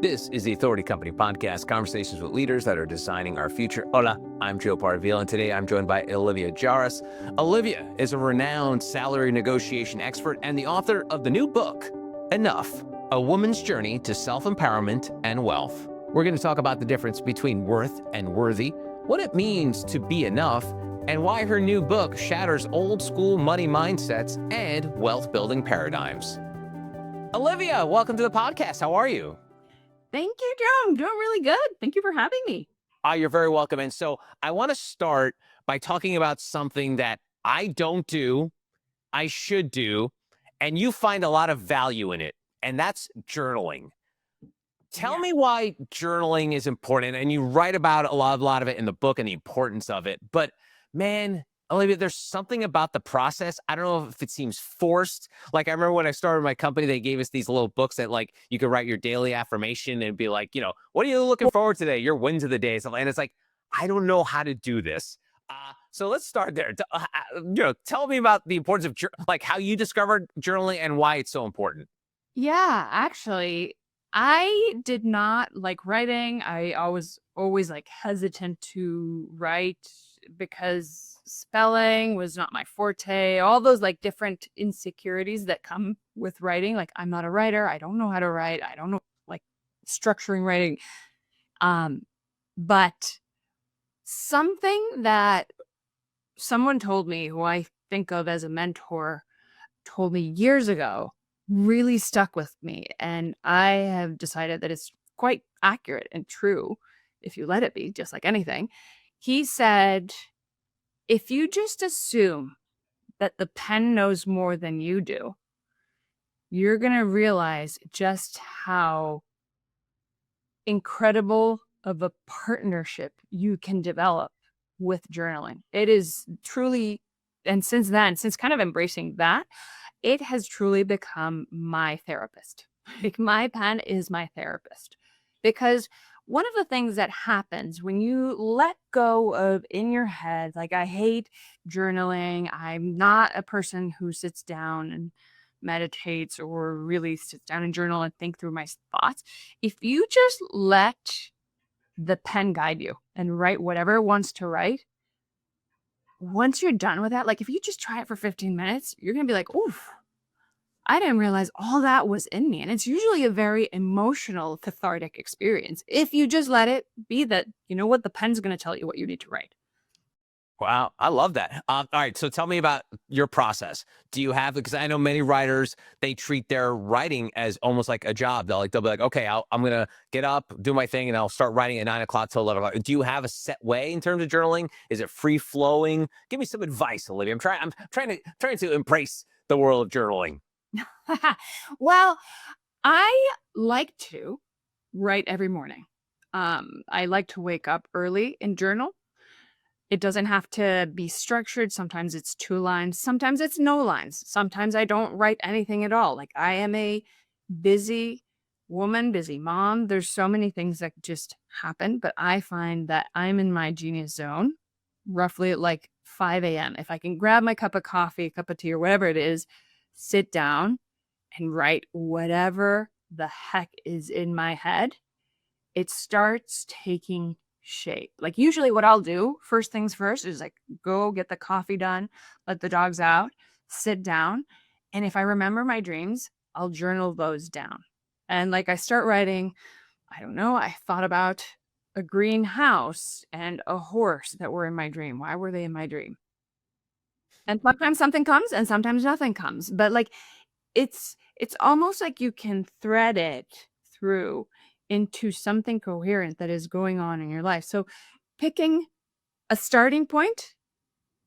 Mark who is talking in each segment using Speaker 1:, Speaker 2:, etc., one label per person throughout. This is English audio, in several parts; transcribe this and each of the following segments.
Speaker 1: This is the Authority Company Podcast, conversations with leaders that are designing our future. Hola, I'm Joe Parville, and today I'm joined by Olivia Jaras. Olivia is a renowned salary negotiation expert and the author of the new book, Enough, A Woman's Journey to Self-Empowerment and Wealth. We're going to talk about the difference between worth and worthy, what it means to be enough, and why her new book shatters old school money mindsets and wealth-building paradigms. Olivia, welcome to the podcast. How are you?
Speaker 2: Thank you, Joe. I'm doing really good. Thank you for having me.
Speaker 1: You're very welcome. And so I want to start by talking about something that I don't do, I should do, and you find a lot of value in it, and that's journaling. Tell me why journaling is important. And you write about a lot of it in the book and the importance of it. But man, Olivia, there's something about the process. I don't know if it seems forced. Like I remember when I started my company, they gave us these little books that like you could write your daily affirmation and be like, what are you looking forward to today? Your wins of the day. And it's like, I don't know how to do this. So let's start there. Tell me about the importance of like how you discovered journaling and why it's so important.
Speaker 2: Yeah, actually, I did not like writing. I always like hesitant to write because spelling was not my forte. All those like different insecurities that come with writing. Like I'm not a writer. I don't know how to write. I don't know like structuring writing. But something that someone told me who I think of as a mentor told me years ago really stuck with me. And I have decided that it's quite accurate and true if you let it be, just like anything. He said, if you just assume that the pen knows more than you do, you're going to realize just how incredible of a partnership you can develop with journaling. It is truly, and since kind of embracing that, it has truly become my therapist. Like my pen is my therapist. Because one of the things that happens when you let go of in your head, like I hate journaling. I'm not a person who sits down and meditates or really sits down and journal and think through my thoughts. If you just let the pen guide you and write whatever it wants to write, once you're done with that, like if you just try it for 15 minutes, you're going to be like, oof, I didn't realize all that was in me. And it's usually a very emotional, cathartic experience. If you just let it be that, you know what, the pen's going to tell you what you need to write.
Speaker 1: Wow, I love that. All right, so tell me about your process. Do you have, because I know many writers, they treat their writing as almost like a job. They'll be like, okay, I'm going to get up, do my thing, and I'll start writing at 9 o'clock till 11 o'clock. Do you have a set way in terms of journaling? Is it free flowing? Give me some advice, Olivia. I'm trying to embrace the world of journaling.
Speaker 2: Well, I like to write every morning. I like to wake up early and journal. It doesn't have to be structured. Sometimes it's 2 lines. Sometimes it's no lines. Sometimes I don't write anything at all. Like I am a busy woman, busy mom. There's so many things that just happen, but I find that I'm in my genius zone roughly at like 5 a.m. If I can grab my cup of coffee, cup of tea, or whatever it is, sit down and write whatever the heck is in my head, it starts taking shape. Like usually what I'll do first things first is like go get the coffee done, let the dogs out, sit down. And if I remember my dreams, I'll journal those down. And like I start writing, I don't know, I thought about a green house and a horse that were in my dream. Why were they in my dream? And sometimes something comes and sometimes nothing comes. But like it's almost like you can thread it through into something coherent that is going on in your life. So picking a starting point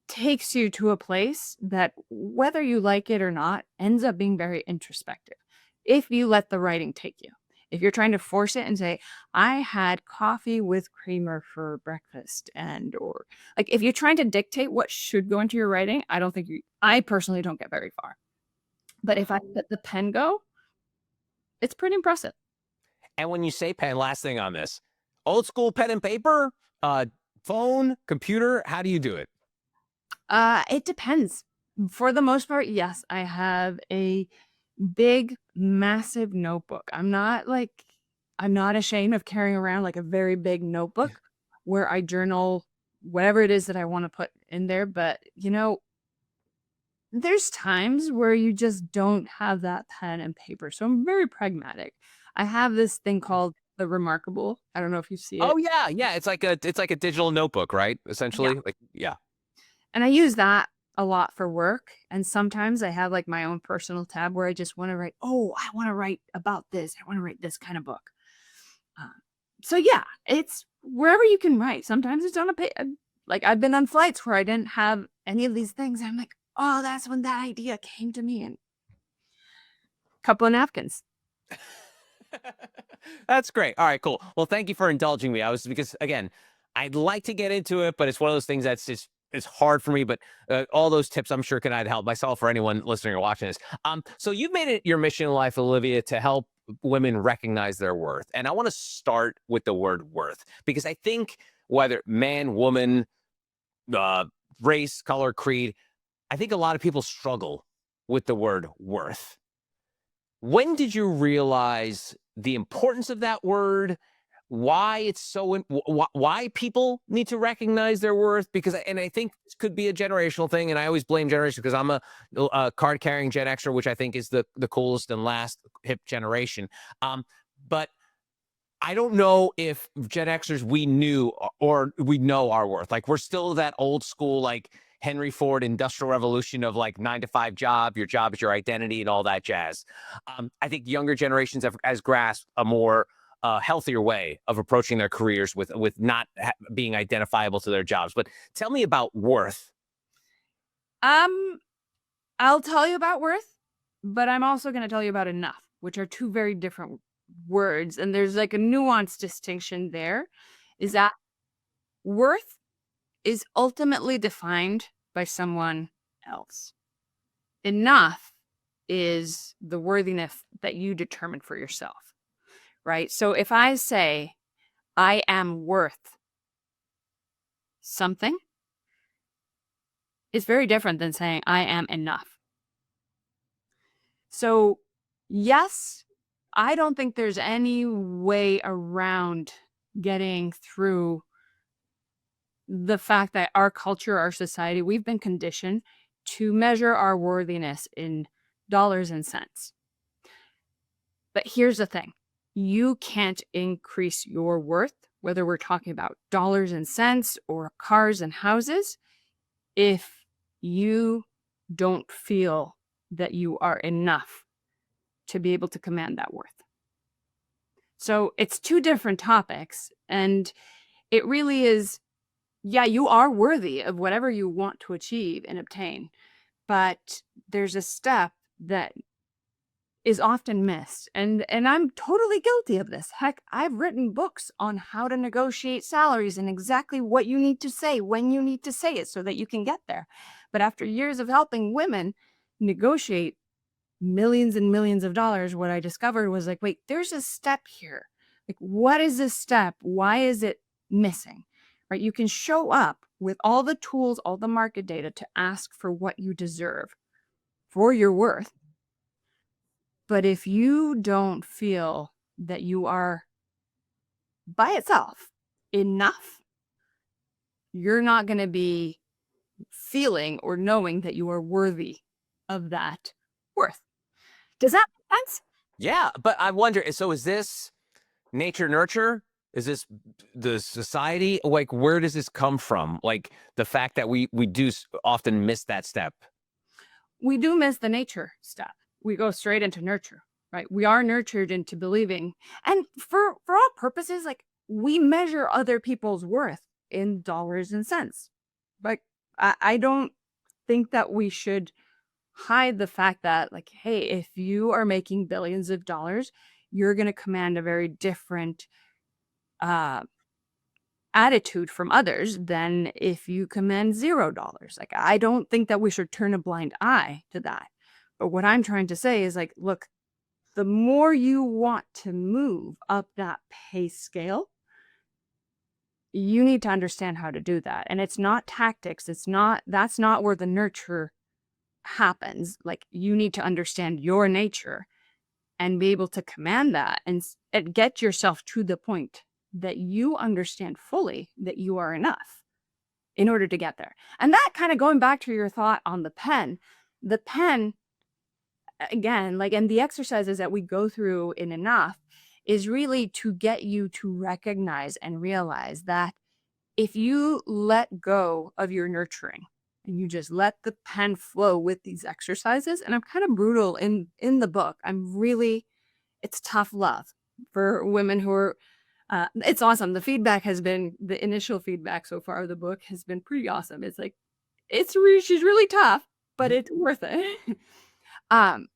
Speaker 2: takes you to a place that, whether you like it or not, ends up being very introspective if you let the writing take you. If you're trying to force it and say, I had coffee with creamer for breakfast, or like if you're trying to dictate what should go into your writing, I personally don't get very far. But if I let the pen go, it's pretty impressive.
Speaker 1: And when you say pen, last thing on this, old school pen and paper, phone, computer, how do you do it?
Speaker 2: It depends. For the most part, yes, I have a big, massive notebook. I'm not like I'm not ashamed of carrying around like a very big notebook where I journal whatever it is that I want to put in there. But, there's times where you just don't have that pen and paper. So I'm very pragmatic. I have this thing called the Remarkable. I don't know if you see it.
Speaker 1: Oh yeah, yeah. It's like a digital notebook, right?
Speaker 2: Yeah.
Speaker 1: Essentially, like yeah.
Speaker 2: And I use that a lot for work. And sometimes I have like my own personal tab where I just want to write, oh, I want to write about this. I want to write this kind of book. Um, so yeah, it's wherever you can write. Sometimes it's on a page. Like I've been on flights where I didn't have any of these things. I'm like, oh, that's when that idea came to me. And a couple of napkins.
Speaker 1: That's great. All right, cool. Well, thank you for indulging me. Because again, I'd like to get into it, but it's one of those things that's just it's hard for me. But all those tips, I'm sure, can I'd help myself or anyone listening or watching this. So you've made it your mission in life, Olivia, to help women recognize their worth, and I want to start with the word worth because I think whether man, woman, uh, race, color, creed, I think a lot of people struggle with the word worth. When did you realize the importance of that word? Why it's why people need to recognize their worth? And I think this could be a generational thing. And I always blame generation because I'm a card carrying Gen Xer, which I think is the coolest and last hip generation. But I don't know if Gen Xers we knew or we know our worth. Like we're still that old school, like Henry Ford industrial revolution of like 9 to 5 job, your job is your identity and all that jazz. I think younger generations has grasped a more healthier way of approaching their careers with not being identifiable to their jobs. But tell me about worth.
Speaker 2: Um, I'll tell you about worth, but I'm also going to tell you about enough, which are two very different words. And there's like a nuanced distinction there is that worth is ultimately defined by someone else. Enough is the worthiness that you determine for yourself, right? So if I say I am worth something, it's very different than saying I am enough. So yes, I don't think there's any way around getting through the fact that our culture, our society, we've been conditioned to measure our worthiness in dollars and cents. But here's the thing. You can't increase your worth, whether we're talking about dollars and cents or cars and houses, if you don't feel that you are enough to be able to command that worth. So it's two different topics. And it really is, yeah, you are worthy of whatever you want to achieve and obtain. But there's a step that is often missed. And I'm totally guilty of this. Heck, I've written books on how to negotiate salaries and exactly what you need to say, when you need to say it so that you can get there. But after years of helping women negotiate millions and millions of dollars, what I discovered was like, wait, there's a step here. Like, what is this step? Why is it missing? Right? You can show up with all the tools, all the market data to ask for what you deserve for your worth. But if you don't feel that you are by itself enough, you're not going to be feeling or knowing that you are worthy of that worth. Does that make sense?
Speaker 1: Yeah, but I wonder. So is this nature nurture? Is this the society? Like, where does this come from? Like the fact that we do often miss that step.
Speaker 2: We do miss the nature step. We go straight into nurture, right? We are nurtured into believing. And for all purposes, like we measure other people's worth in dollars and cents. Like I don't think that we should hide the fact that like, hey, if you are making billions of dollars, you're going to command a very different attitude from others than if you command $0. Like, I don't think that we should turn a blind eye to that. But what I'm trying to say is like, look, the more you want to move up that pay scale, you need to understand how to do that. And it's not tactics. That's not where the nurture happens. Like, you need to understand your nature and be able to command that and get yourself to the point that you understand fully that you are enough in order to get there. And that kind of going back to your thought on the pen again, like, and the exercises that we go through in enough is really to get you to recognize and realize that if you let go of your nurturing and you just let the pen flow with these exercises, and I'm kind of brutal in the book. It's tough love for women who are it's awesome. The initial feedback so far of the book has been pretty awesome. It's like she's really tough, but it's worth it. um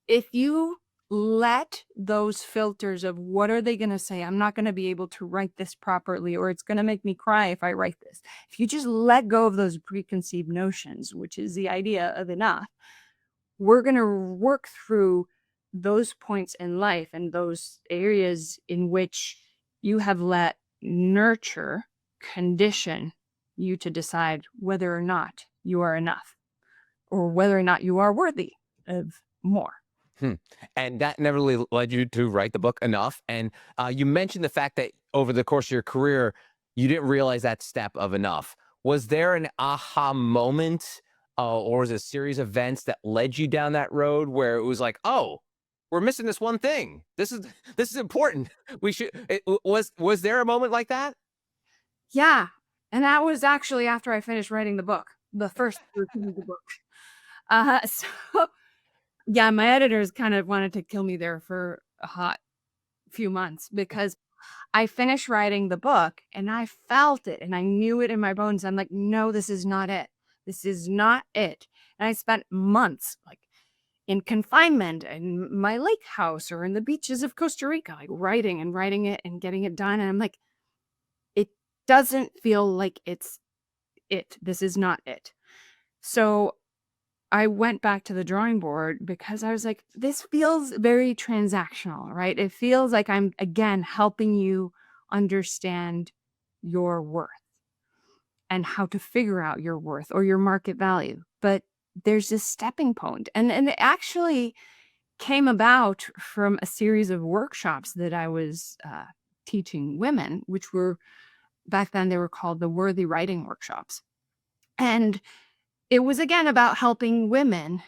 Speaker 2: if you let those filters of what are they going to say, I'm not going to be able to write this properly, or it's going to make me cry if I write this. If you just let go of those preconceived notions, which is the idea of enough, we're going to work through those points in life and those areas in which you have let nurture condition you to decide whether or not you are enough or whether or not you are worthy of more.
Speaker 1: Hmm. And that never really led you to write the book enough. And you mentioned the fact that over the course of your career, you didn't realize that step of enough. Was there an aha moment, or was it a series of events that led you down that road where it was like, oh, we're missing this one thing. This is important. We should. Was there a moment like that?
Speaker 2: Yeah. And that was actually after I finished writing the book, the first version of the book. So yeah, my editors kind of wanted to kill me there for a hot few months because I finished writing the book and I felt it and I knew it in my bones. I'm like, no, this is not it. This is not it. And I spent months like in confinement in my lake house or in the beaches of Costa Rica, like writing and writing it and getting it done. And I'm like, it doesn't feel like it's it. This is not it. So I went back to the drawing board because I was like, this feels very transactional, right? It feels like I'm, again, helping you understand your worth and how to figure out your worth or your market value. But there's this stepping point. And it actually came about from a series of workshops that I was teaching women, which were back then they were called the Worthy Writing Workshops. And it was again about helping women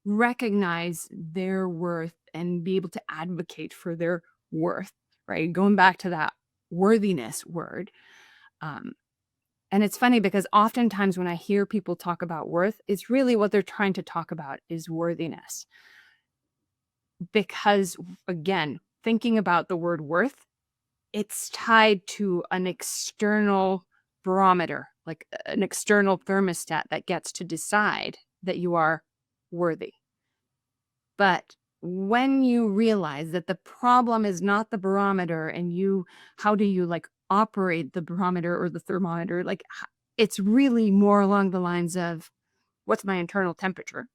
Speaker 2: recognize their worth and be able to advocate for their worth, right? Going back to that worthiness word. And it's funny because oftentimes when I hear people talk about worth, it's really what they're trying to talk about is worthiness. Because again, thinking about the word worth, it's tied to an external barometer, like an external thermostat that gets to decide that you are worthy. But when you realize that the problem is not the barometer and how do you like operate the barometer or the thermometer? Like it's really more along the lines of what's my internal temperature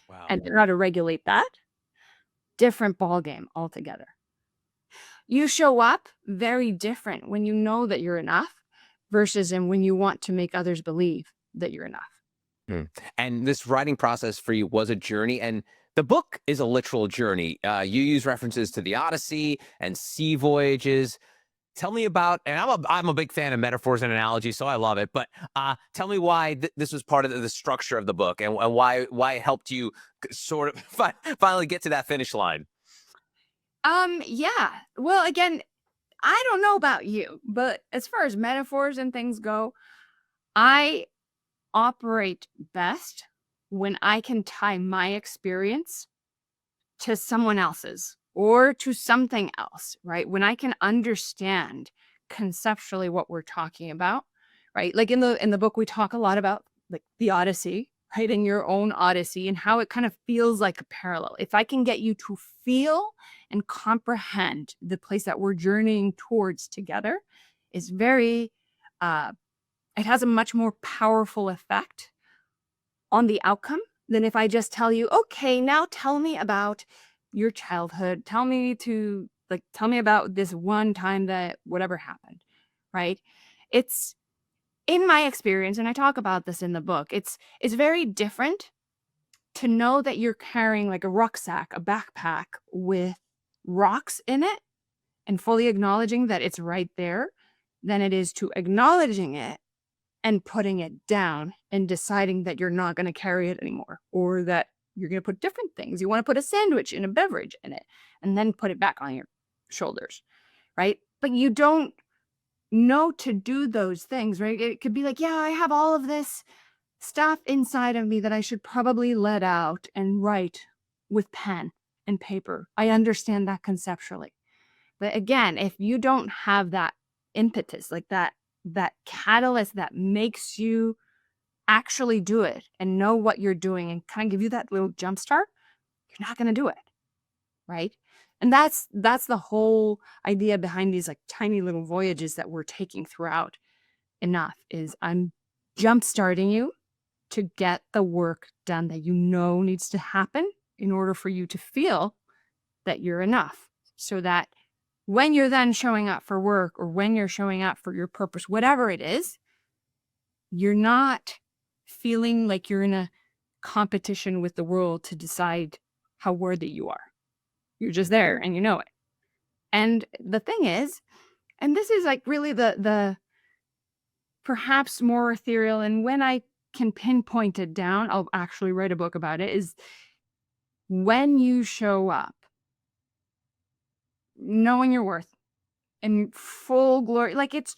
Speaker 1: Wow.
Speaker 2: and how to regulate that. Different ball game altogether. You show up very different when you know that you're enough versus and when you want to make others believe that you're enough.
Speaker 1: Hmm. And this writing process for you was a journey, and the book is a literal journey. You use references to the Odyssey and sea voyages. Tell me about, and I'm a big fan of metaphors and analogies, so I love it. But tell me why this was part of the structure of the book, and why it helped you sort of finally get to that finish line.
Speaker 2: Yeah. Well, again, I don't know about you, but as far as metaphors and things go, I operate best when I can tie my experience to someone else's or to something else, right? When I can understand conceptually what we're talking about, right? Like in the book we talk a lot about like the Odyssey, right? In your own Odyssey and how it kind of feels like a parallel. If I can get you to feel and comprehend the place that we're journeying towards together is very it has a much more powerful effect on the outcome than if I just tell you, okay, now tell me about your childhood. Tell me about this one time that whatever happened, right? It's in my experience, and I talk about this in the book, it's very different to know that you're carrying like a rucksack, a backpack with rocks in it and fully acknowledging that it's right there than it is to acknowledging it and putting it down and deciding that you're not going to carry it anymore, or that you're going to put different things. You want to put a sandwich and a beverage in it and then put it back on your shoulders, right? But you don't know to do those things, right? It could be like, yeah, I have all of this stuff inside of me that I should probably let out and write with pen and paper. I understand that conceptually. But again, if you don't have that impetus, like that catalyst that makes you actually do it and know what you're doing and kind of give you that little jump start, you're not going to do it, right? And that's the whole idea behind these like tiny little voyages that we're taking throughout Enough is I'm jump starting you to get the work done that you know needs to happen in order for you to feel that you're enough, so that when you're then showing up for work or when you're showing up for your purpose, whatever it is, you're not feeling like you're in a competition with the world to decide how worthy you are. You're just there and you know it. And the thing is, and this is like really the perhaps more ethereal, and when I can pinpoint it down, I'll actually write a book about it, is when you show up knowing your worth in full glory, like it's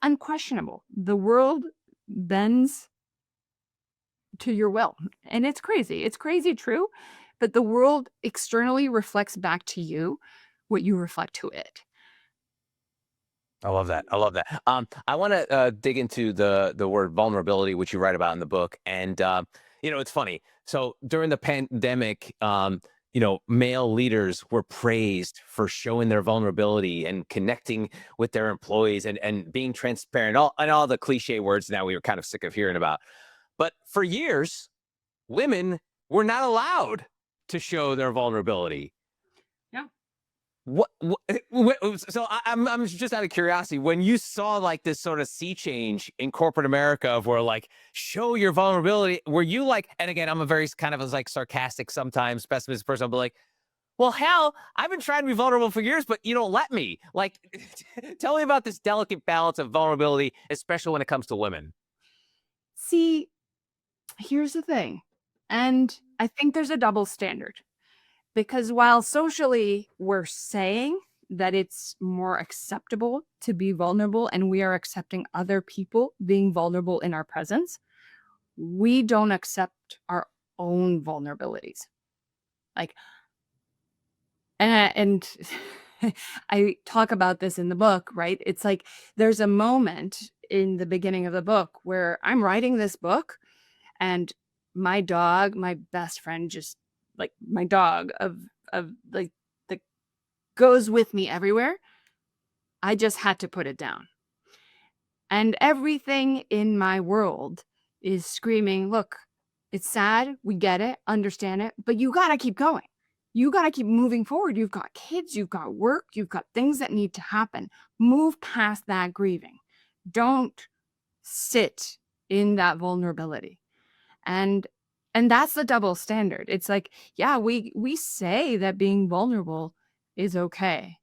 Speaker 2: unquestionable. The world bends to your will. And it's crazy. It's crazy true, but the world externally reflects back to you what you reflect to it.
Speaker 1: I love that. I love that. I want to dig into the word vulnerability, which you write about in the book. And it's funny. So during the pandemic, male leaders were praised for showing their vulnerability and connecting with their employees and being transparent. All the cliche words now we were kind of sick of hearing about. But for years, women were not allowed to show their vulnerability.
Speaker 2: Yeah.
Speaker 1: So I'm just out of curiosity, when you saw like this sort of sea change in corporate America of where like show your vulnerability, were you like, and again, I'm a very kind of like sarcastic, sometimes pessimistic person, I'll be like, well, hell, I've been trying to be vulnerable for years, but you don't let me. Like, tell me about this delicate balance of vulnerability, especially when it comes to women.
Speaker 2: See, here's the thing. And I think there's a double standard, because while socially we're saying that it's more acceptable to be vulnerable and we are accepting other people being vulnerable in our presence, we don't accept our own vulnerabilities. Like, and I talk about this in the book, right? It's like there's a moment in the beginning of the book where I'm writing this book and my dog, my best friend, just like my dog of like that goes with me everywhere. I just had to put it down. And everything in my world is screaming, look, it's sad. We get it, understand it, but you got to keep going. You got to keep moving forward. You've got kids, you've got work, you've got things that need to happen. Move past that grieving. Don't sit in that vulnerability. And that's the double standard. It's like, yeah, we say that being vulnerable is okay.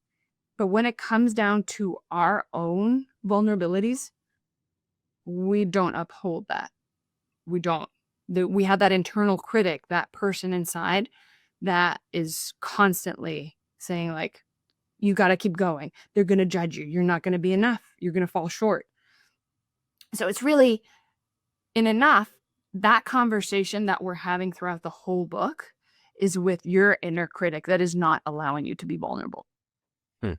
Speaker 2: But when it comes down to our own vulnerabilities, we don't uphold that. We don't. We have that internal critic, that person inside that is constantly saying like, you got to keep going. They're going to judge you. You're not going to be enough. You're going to fall short. So it's really in Enough, that conversation that we're having throughout the whole book is with your inner critic that is not allowing you to be vulnerable.
Speaker 1: Hmm.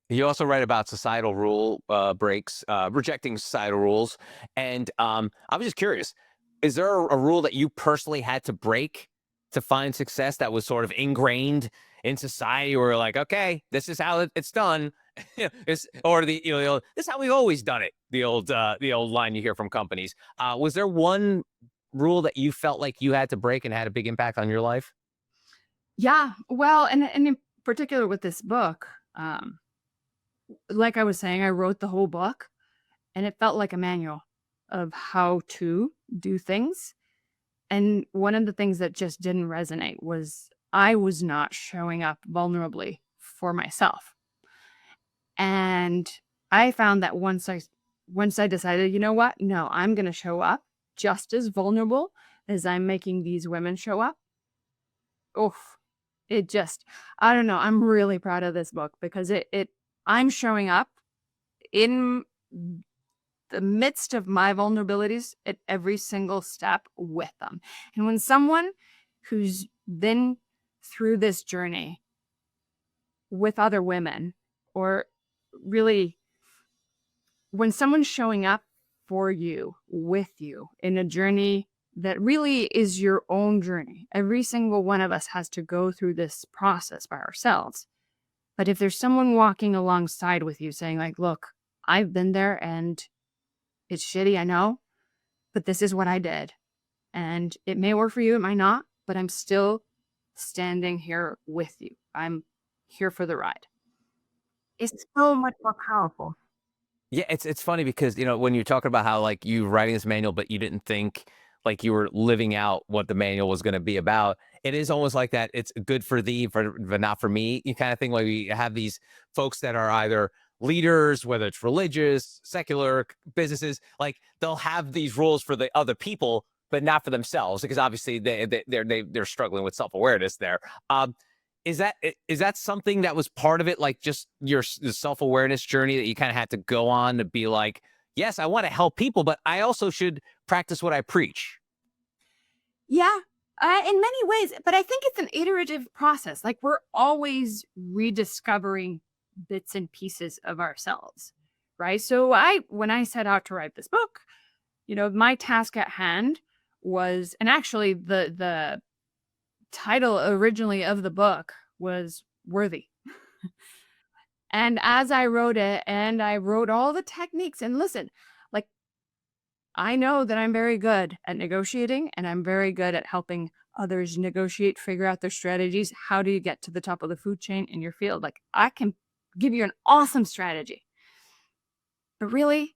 Speaker 1: You also write about societal rule breaks, rejecting societal rules. And I was just curious, is there a rule that you personally had to break to find success that was sort of ingrained in society, where like, okay, this is how it's done? Or this is how we've always done it. The old line you hear from companies. Was there one rule that you felt like you had to break and had a big impact on your life?
Speaker 2: Yeah. Well, and in particular with this book, like I was saying, I wrote the whole book and it felt like a manual of how to do things. And one of the things that just didn't resonate was I was not showing up vulnerably for myself. And I found that once I decided, you know what? No, I'm going to show up just as vulnerable as I'm making these women show up. Oof. It just, I don't know. I'm really proud of this book because I'm showing up in the midst of my vulnerabilities at every single step with them. And when someone who's been through this journey with other women, or really when someone's showing up for you, with you in a journey that really is your own journey, every single one of us has to go through this process by ourselves. But if there's someone walking alongside with you saying like, look, I've been there and it's shitty, I know, but this is what I did. And it may work for you, it might not, but I'm still standing here with you. I'm here for the ride. It's so much more powerful.
Speaker 1: Yeah, it's funny because, when you're talking about how like you writing this manual, but you didn't think like you were living out what the manual was going to be about. It is almost like that. It's good for thee, but not for me. You kind of thing. Like we have these folks that are either leaders, whether it's religious, secular, businesses, like they'll have these rules for the other people, but not for themselves, because obviously they're struggling with self-awareness there. Um, is that something that was part of it, like just your self-awareness journey that you kind of had to go on to be like, yes, I want to help people, but I also should practice what I preach?
Speaker 2: Yeah, in many ways, but I think it's an iterative process. Like we're always rediscovering bits and pieces of ourselves, right? So when I set out to write this book, my task at hand was, and actually the title originally of the book was Worthy. And as I wrote it, and I wrote all the techniques, and listen, like I know that I'm very good at negotiating and I'm very good at helping others negotiate, figure out their strategies. How do you get to the top of the food chain in your field? Like I can give you an awesome strategy. But really,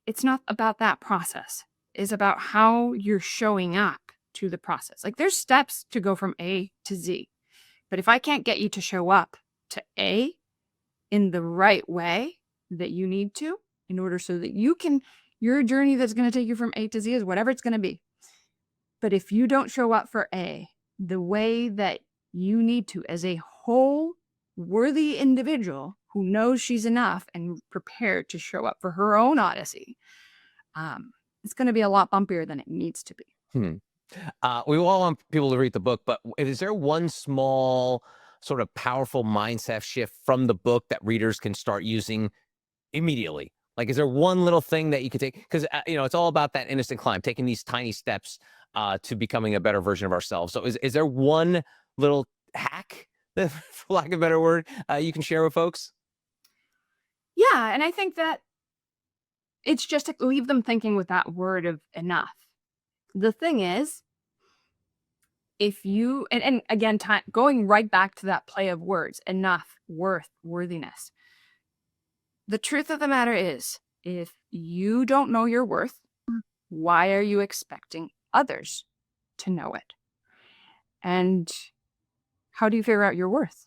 Speaker 2: it's not about that process. It's about how you're showing up to the process. Like there's steps to go from A to Z. But if I can't get you to show up to A in the right way that you need to, in order so that your journey that's going to take you from A to Z is whatever it's going to be. But if you don't show up for A the way that you need to as a whole worthy individual who knows she's enough and prepared to show up for her own odyssey, it's going to be a lot bumpier than it needs to be.
Speaker 1: We all want people to read the book, but is there one small sort of powerful mindset shift from the book that readers can start using immediately? Like, is there one little thing that you could take? Because, it's all about that innocent climb, taking these tiny steps to becoming a better version of ourselves. So is there one little hack, for lack of a better word, you can share with folks?
Speaker 2: Yeah, and I think that it's just to leave them thinking with that word of enough. The thing is, if you, and again, going right back to that play of words, enough, worth, worthiness. The truth of the matter is, if you don't know your worth, why are you expecting others to know it? And how do you figure out your worth?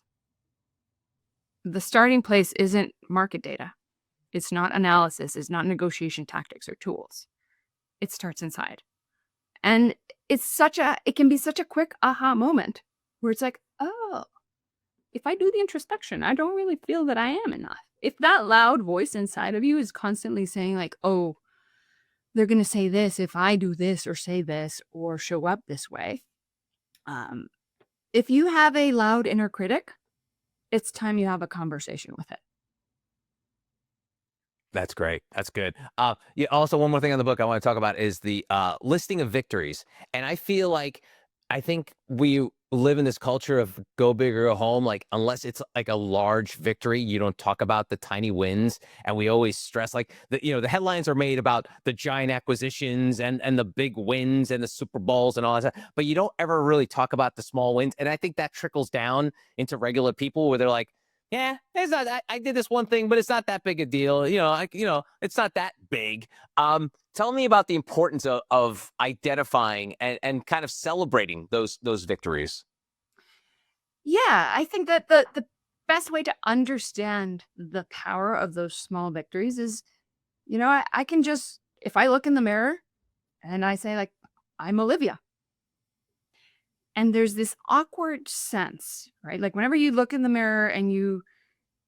Speaker 2: The starting place isn't market data. It's not analysis. It's not negotiation tactics or tools. It starts inside. And it can be such a quick aha moment where it's like, oh, if I do the introspection, I don't really feel that I am enough. If that loud voice inside of you is constantly saying like, oh, they're going to say this if I do this or say this or show up this way. If you have a loud inner critic, it's time you have a conversation with it.
Speaker 1: That's great. That's good. Yeah. Also, one more thing on the book I want to talk about is the listing of victories. And I think we live in this culture of go big or go home. Like, unless it's like a large victory, you don't talk about the tiny wins. And we always stress like the headlines are made about the giant acquisitions and the big wins and the Super Bowls and all that stuff. But you don't ever really talk about the small wins. And I think that trickles down into regular people where they're like, yeah, it's not. I did this one thing, but it's not that big a deal. It's not that big. Tell me about the importance of identifying and kind of celebrating those victories.
Speaker 2: Yeah, I think that the best way to understand the power of those small victories is, I can just, if I look in the mirror and I say, like, I'm Olivia. And there's this awkward sense, right? Like whenever you look in the mirror and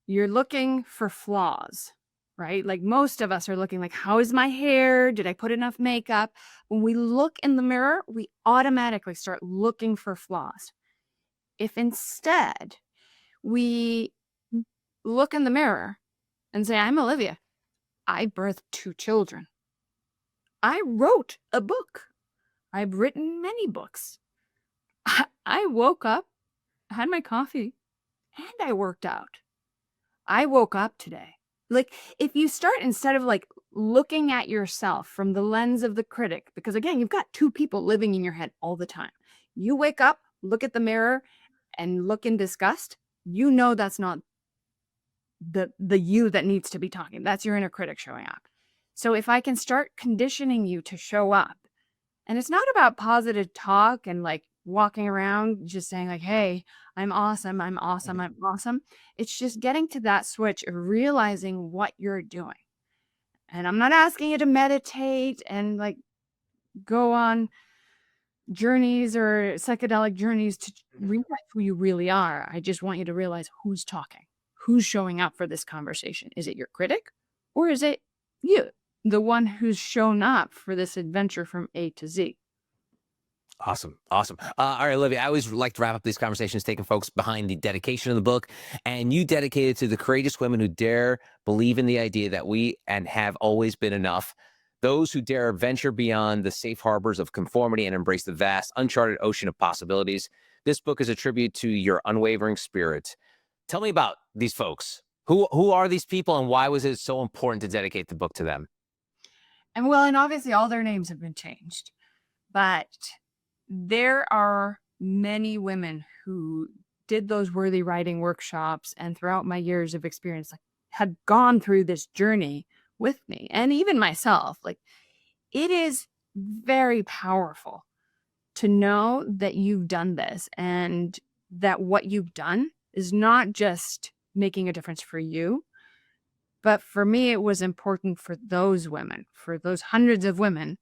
Speaker 2: you're looking for flaws, right? Like most of us are looking like, how is my hair? Did I put enough makeup? When we look in the mirror, we automatically start looking for flaws. If instead we look in the mirror and say, I'm Olivia. I birthed 2 children. I wrote a book. I've written many books. I woke up, had my coffee, and I worked out. I woke up today. Like, if you start, instead of like looking at yourself from the lens of the critic, because again, you've got 2 people living in your head all the time. You wake up, look at the mirror, and look in disgust. That's not the you that needs to be talking. That's your inner critic showing up. So if I can start conditioning you to show up, and it's not about positive talk and like walking around just saying like, hey, I'm awesome, I'm awesome, I'm awesome. It's just getting to that switch of realizing what you're doing. And I'm not asking you to meditate and like go on journeys or psychedelic journeys to realize who you really are. I just want you to realize who's talking, who's showing up for this conversation. Is it your critic or is it you, the one who's shown up for this adventure from A to Z?
Speaker 1: Awesome. Awesome. All right, Olivia, I always like to wrap up these conversations taking folks behind the dedication of the book. And you dedicated to the courageous women who dare believe in the idea that we and have always been enough. Those who dare venture beyond the safe harbors of conformity and embrace the vast, uncharted ocean of possibilities. This book is a tribute to your unwavering spirit. Tell me about these folks. Who are these people and why was it so important to dedicate the book to them?
Speaker 2: And obviously all their names have been changed, but there are many women who did those worthy writing workshops and throughout my years of experience, like, had gone through this journey with me and even myself. Like, it is very powerful to know that you've done this and that what you've done is not just making a difference for you, but for me, it was important for those women, for those hundreds of women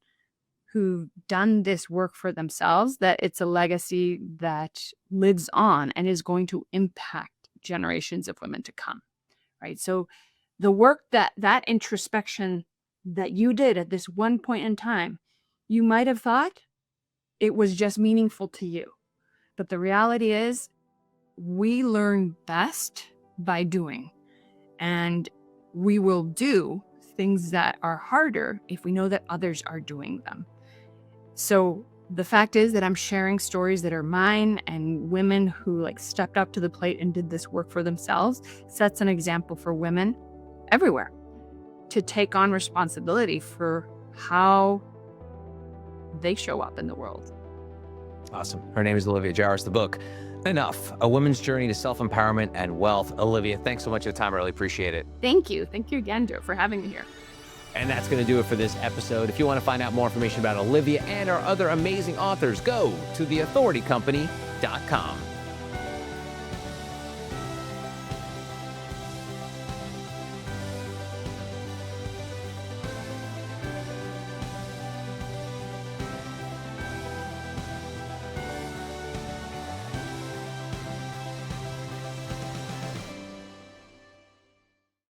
Speaker 2: who've done this work for themselves, that it's a legacy that lives on and is going to impact generations of women to come, right? So the work that introspection that you did at this one point in time, you might have thought it was just meaningful to you. But the reality is we learn best by doing. And we will do things that are harder if we know that others are doing them. So the fact is that I'm sharing stories that are mine and women who like stepped up to the plate and did this work for themselves sets an example for women everywhere to take on responsibility for how they show up in the world.
Speaker 1: Awesome. Her name is Olivia Jaras. The book, Enough, A Woman's Journey to Self-Empowerment and Wealth. Olivia, thanks so much for the time. I really appreciate it.
Speaker 2: Thank you. Thank you again, Joe, for having me here.
Speaker 1: And that's going to do it for this episode. If you want to find out more information about Olivia and our other amazing authors, go to theauthoritycompany.com.